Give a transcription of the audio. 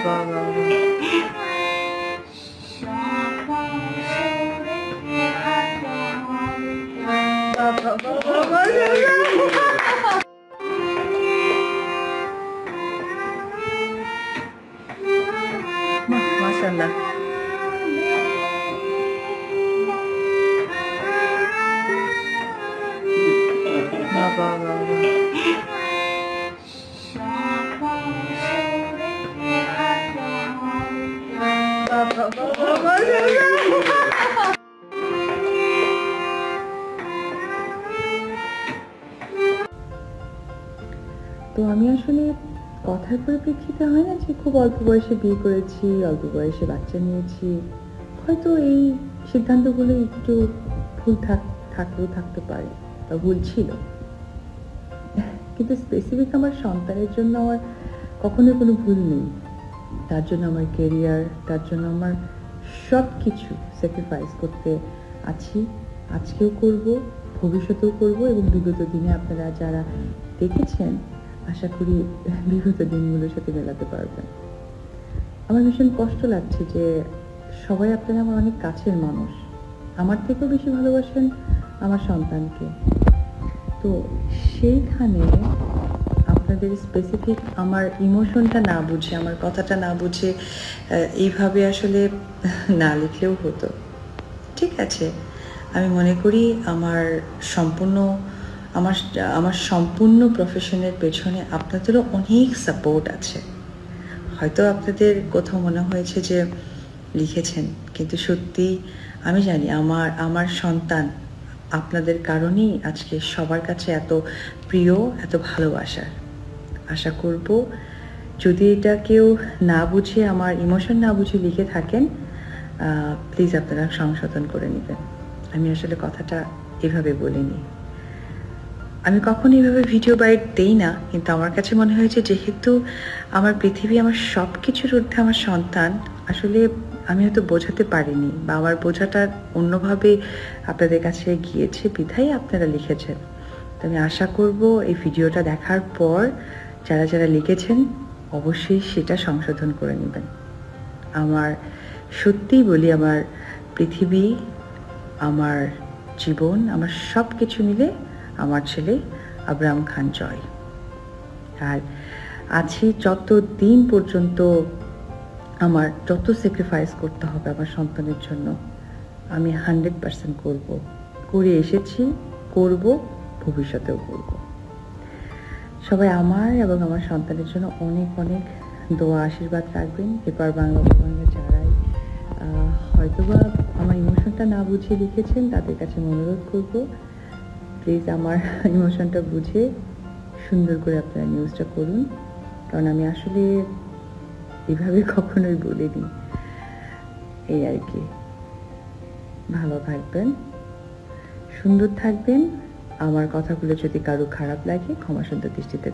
বাবা মাশাআল্লাহ। বাবা তো আমি আসলে কথার পরিপ্রেক্ষিতে হয় না যে খুব অল্প বয়সে বিয়ে করেছি, অল্প বয়সে বাচ্চা নিয়েছি, হয়তো এই সিদ্ধান্তগুলো একটু ভুল থাকলেও থাকতে পারে বা ভুল ছিল, কিন্তু স্পেসিফিক আমার সন্তানের জন্য আমার কখনোই কোনো ভুল নেই। তার জন্য আমার কেরিয়ার, তার জন্য আমার সব কিছু স্যাক্রিফাইস করতে আছি, আজকেও করব, ভবিষ্যতেও করব, এবং বিগত দিনে আপনারা যারা দেখেছেন আশা করি বিগত দিনগুলোর সাথে মেলাতে পারবেন। আমার ভীষণ কষ্ট লাগছে যে সবাই আপনারা আমার অনেক কাছের মানুষ, আমার থেকেও বেশি ভালোবাসেন আমার সন্তানকে। তো সেইখানে আপনাদের স্পেসিফিক আমার ইমোশনটা না বুঝে, আমার কথাটা না বুঝে এইভাবে আসলে না লিখলেও হতো। ঠিক আছে, আমি মনে করি আমার সম্পূর্ণ প্রফেশনের পেছনে আপনাদেরও অনেক সাপোর্ট আছে। হয়তো আপনাদের কোথাও মনে হয়েছে যে লিখেছেন, কিন্তু সত্যি আমি জানি আমার সন্তান আপনাদের কারণেই আজকে সবার কাছে এত প্রিয়, এত ভালোবাসার। আশা করব যদি এটা কেউ না বুঝে, আমার ইমোশন না বুঝে লিখে থাকেন, প্লিজ আপনারা সংশোধন করে নেবেন। আমি আসলে কথাটা এভাবে বলিনি, আমি কখনো এভাবে ভিডিও বাইট দেই না, কিন্তু আমার কাছে মনে হয়েছে যেহেতু আমার পৃথিবী, আমার সব কিছুর ঊর্ধ্বে আমার সন্তান, আসলে আমি হয়তো বোঝাতে পারিনি, বা আমার বোঝাটা অন্যভাবে আপনাদের কাছে গিয়েছে বিধায় আপনারা লিখেছেন। তো আমি আশা করব এই ভিডিওটা দেখার পর যারা যারা লিখেছেন অবশ্যই সেটা সংশোধন করে নেবেন। আমার সত্যিই বলি, আমার পৃথিবী, আমার জীবন, আমার সব কিছু মিলে আমার ছেলে আব্রাহাম খান জয়। আর আছি যত দিন পর্যন্ত, আমার যত স্যাক্রিফাইস করতে হবে আমার সন্তানের জন্য, আমি 100% করব, করে এসেছি, করব, ভবিষ্যতেও করব। সবাই আমার এবং আমার সন্তানের জন্য অনেক অনেক দোয়া আশীর্বাদ রাখবেন। এপার বাংলা বাংলা যারাই হয়তোবা আমার ইমোশনটা না বুঝে লিখেছেন, তাদের কাছে অনুরোধ করব প্লিজ আমার ইমোশনটা বুঝে সুন্দর করে আপনারা নিউজটা করুন, কারণ আমি আসলে এভাবে কখনোই বলিনি। এই আর কি। ভালো থাকবেন, সুন্দর থাকবেন। আমার কথাগুলো যদি কারো খারাপ লাগে ক্ষমা সুন্দর দৃষ্টিতে